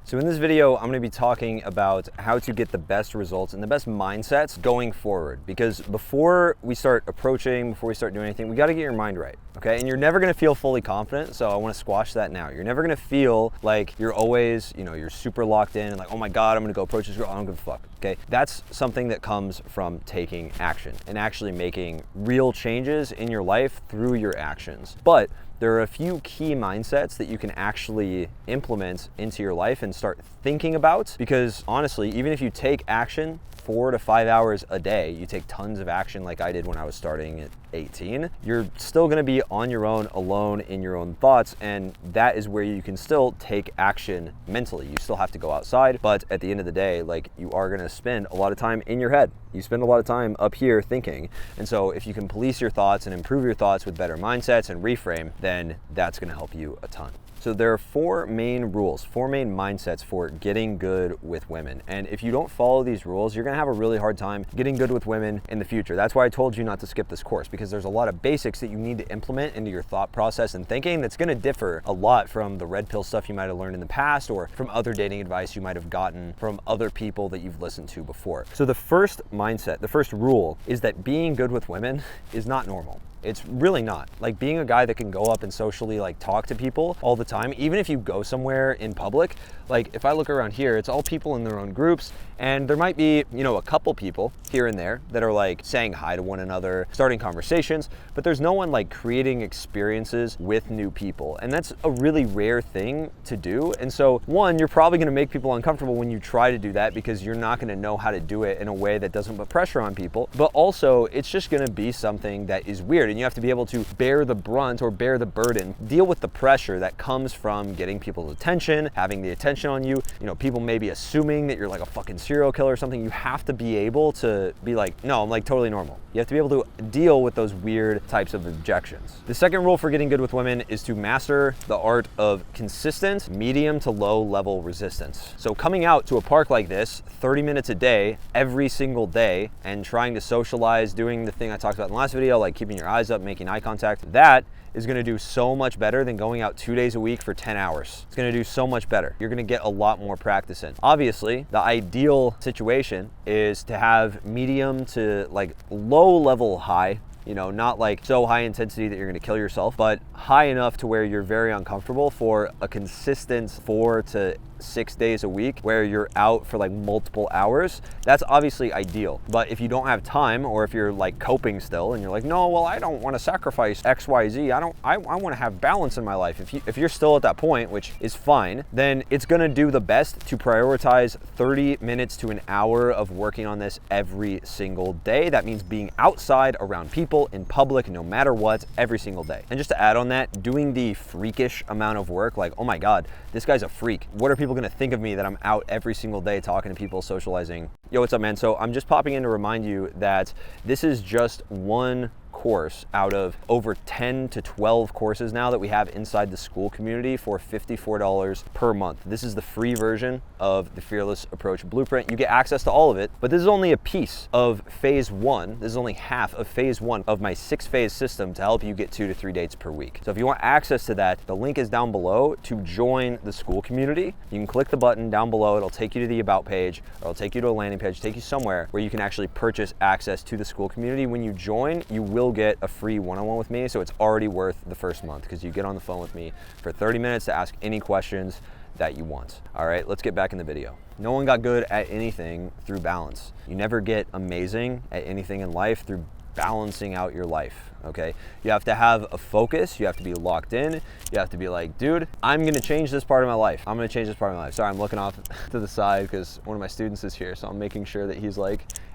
So in this video, I'm going to be talking about how to get the best results and the best mindsets going forward. Because before we start approaching, before we start doing anything, we got to get your mind right, okay? And you're never going to feel fully confident, so I want to squash that now. You're never going to feel like you're always, you're super locked in and like, oh my God, I'm going to go approach this girl, I don't give a fuck, okay? That's something that comes from taking action and actually making real changes in your life through your actions. But there are a few key mindsets that you can actually implement into your life and start thinking about, because honestly, even if you take action 4 to 5 hours a day, you take tons of action like I did when I was starting at 18, you're still gonna be on your own, alone in your own thoughts, and that is where you can still take action mentally. You still have to go outside, but at the end of the day, like, you are gonna spend a lot of time in your head. You spend a lot of time up here thinking, and so if you can police your thoughts and improve your thoughts with better mindsets and reframe, then that's gonna help you a ton. So there are 4 main rules, 4 main mindsets for getting good with women. And if you don't follow these rules, you're gonna have a really hard time getting good with women in the future. That's why I told you not to skip this course, because there's a lot of basics that you need to implement into your thought process and thinking that's gonna differ a lot from the red pill stuff you might have learned in the past, or from other dating advice you might have gotten from other people that you've listened to before. So the first mindset, the first rule, is that being good with women is not normal. It's really not. Like, being a guy that can go up and socially talk to people all the time, even if you go somewhere in public, like if I look around here, it's all people in their own groups, and there might be, a couple people here and there that are saying hi to one another, starting conversations, but there's no one creating experiences with new people. And that's a really rare thing to do. And so, one, you're probably gonna make people uncomfortable when you try to do that, because you're not gonna know how to do it in a way that doesn't put pressure on people. But also, it's just gonna be something that is weird, and you have to be able to bear the brunt or bear the burden, deal with the pressure that comes from getting people's attention, having the attention on you. People may be assuming that you're like a fucking serial killer or something. You have to be able to be like, no, I'm totally normal. You have to be able to deal with those weird types of objections. The second rule for getting good with women is to master the art of consistent, medium to low level resistance. So coming out to a park like this 30 minutes a day, every single day, and trying to socialize, doing the thing I talked about in the last video, like keeping your eyes up, making eye contact, that is gonna do so much better than going out 2 days a week for 10 hours. It's gonna do so much better. You're gonna get a lot more practice in. Obviously, the ideal situation is to have medium to low level high, not so high intensity that you're gonna kill yourself, but high enough to where you're very uncomfortable for a consistent 4 to 6 days a week where you're out for multiple hours. That's obviously ideal. But if you don't have time, or if you're coping still and you're like, no, well, I don't want to sacrifice XYZ, I want to have balance in my life. If you're still at that point, which is fine, then it's gonna do the best to prioritize 30 minutes to an hour of working on this every single day. That means being outside around people in public, no matter what, every single day. And just to add on that, doing the freakish amount of work, oh my God, this guy's a freak. What are people gonna think of me that I'm out every single day talking to people, socializing? Yo, what's up, man? So I'm just popping in to remind you that this is just one course out of over 10 to 12 courses now that we have inside the school community for $54 per month. This is the free version of the Fearless Approach Blueprint. You get access to all of it, but this is only a piece of phase 1. This is only half of phase 1 of my 6-phase system to help you get 2 to 3 dates per week. So if you want access to that, the link is down below to join the school community. You can click the button down below. It'll take you to the About page, or it'll take you to a landing page, take you somewhere where you can actually purchase access to the school community. When you join, you will get a free one-on-one with me, so it's already worth the first month, because you get on the phone with me for 30 minutes to ask any questions that you want. All right, let's get back in the video. No one got good at anything through balance. You never get amazing at anything in life through balancing out your life, okay? You have to have a focus, you have to be locked in, you have to be like, dude, I'm gonna change this part of my life. I'm gonna change this part of my life. Sorry, I'm looking off to the side because one of my students is here, so I'm making sure that he's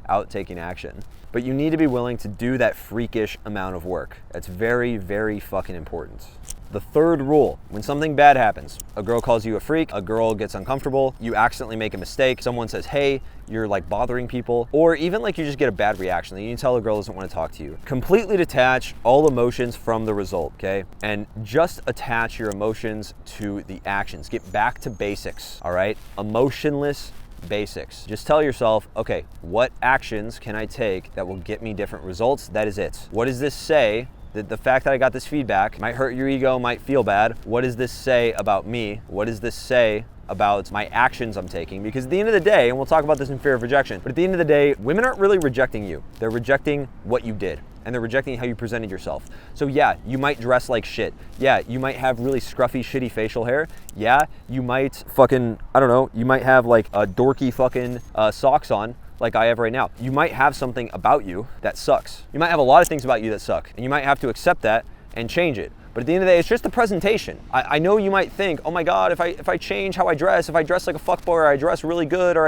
out taking action. But you need to be willing to do that freakish amount of work. That's very, very fucking important. The third rule, when something bad happens, a girl calls you a freak, a girl gets uncomfortable, you accidentally make a mistake, someone says, hey, you're bothering people, or even you just get a bad reaction that you can tell a girl doesn't want to talk to you. Completely detach all emotions from the result, okay? And just attach your emotions to the actions. Get back to basics, all right? Emotionless basics. Just tell yourself, okay, what actions can I take that will get me different results? That is it. What does this say? The fact that I got this feedback might hurt your ego, might feel bad. What does this say about me? What does this say about my actions I'm taking, because at the end of the day, and we'll talk about this in fear of rejection, but at the end of the day, women aren't really rejecting you. They're rejecting what you did, and they're rejecting how you presented yourself. So yeah, you might dress like shit. Yeah, you might have really scruffy, shitty facial hair. Yeah, you might fucking, I don't know, you might have like a dorky fucking socks on like I have right now. You might have something about you that sucks. You might have a lot of things about you that suck, and you might have to accept that and change it. But at the end of the day, it's just the presentation. I know you might think, oh my God, if I change how I dress, if I dress like a fuckboy, or I dress really good, or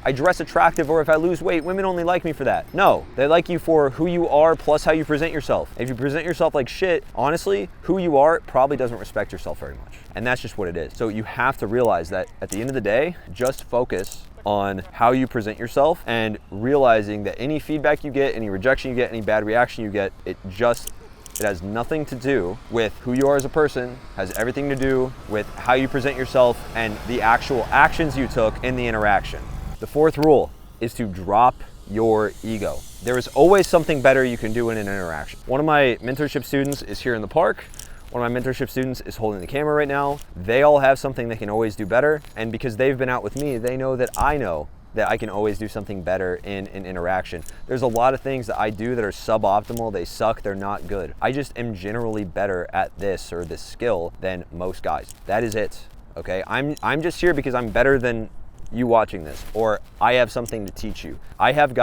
I dress attractive, or if I lose weight, women only like me for that. No, they like you for who you are plus how you present yourself. If you present yourself like shit, honestly, who you are probably doesn't respect yourself very much. And that's just what it is. So you have to realize that at the end of the day, just focus on how you present yourself, and realizing that any feedback you get, any rejection you get, any bad reaction you get, it has nothing to do with who you are as a person, has everything to do with how you present yourself and the actual actions you took in the interaction. The fourth rule is to drop your ego. There is always something better you can do in an interaction. One of my mentorship students is here in the park. One of my mentorship students is holding the camera right now. They all have something they can always do better. And because they've been out with me, they know that I can always do something better in an interaction. There's a lot of things that I do that are suboptimal, they suck, they're not good. I just am generally better at this or this skill than most guys. That is it, okay? I'm just here because I'm better than you watching this, or I have something to teach you. I have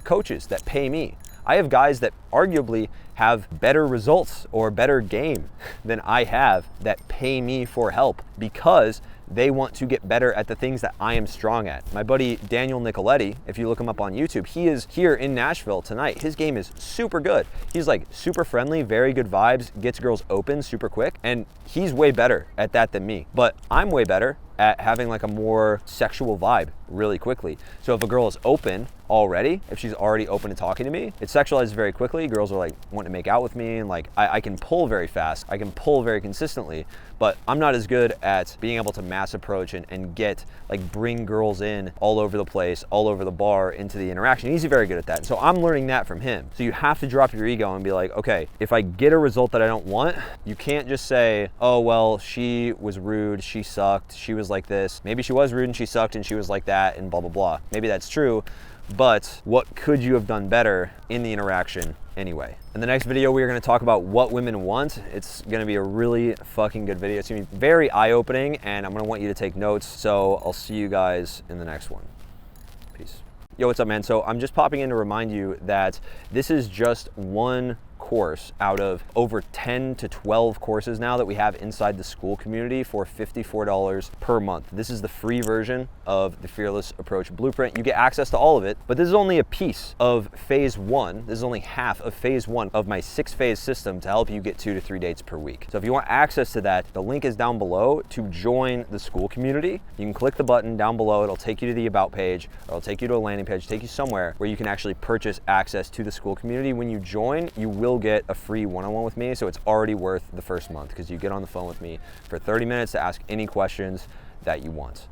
coaches that pay me. I have guys that arguably have better results or better game than I have that pay me for help because they want to get better at the things that I am strong at. My buddy Daniel Nicoletti, if you look him up on YouTube, he is here in Nashville tonight. His game is super good. He's like super friendly, very good vibes, gets girls open super quick, and he's way better at that than me. But I'm way better at having like a more sexual vibe really quickly. So if a girl is open already, if she's already open to talking to me, it sexualizes very quickly. Girls are like wanting to make out with me, and like I can pull very fast, I can pull very consistently, but I'm not as good at being able to mass approach and get like bring girls in all over the place, all over the bar into the interaction. He's very good at that. So I'm learning that from him. So you have to drop your ego and be like, okay, if I get a result that I don't want, you can't just say, oh, well, she was rude, she sucked, she was like this. Maybe she was rude and she sucked and she was like that and blah, blah, blah. Maybe that's true, but what could you have done better in the interaction anyway? In the next video, we are gonna talk about what women want. It's gonna be a really fucking good video. It's gonna be very eye-opening, and I'm gonna want you to take notes. So I'll see you guys in the next one. Peace. Yo, what's up, man? So I'm just popping in to remind you that this is just one course out of over 10 to 12 courses now that we have inside the school community for $54 per month. This is the free version of the Fearless Approach Blueprint. You get access to all of it, but this is only a piece of phase one. This is only half of phase one of my 6-phase system to help you get 2 to 3 dates per week. So if you want access to that, the link is down below to join the school community. You can click the button down below. It'll take you to the About page, or it'll take you to a landing page, take you somewhere where you can actually purchase access to the school community. When you join, you will get a free one-on-one with me, so it's already worth the first month because you get on the phone with me for 30 minutes to ask any questions that you want.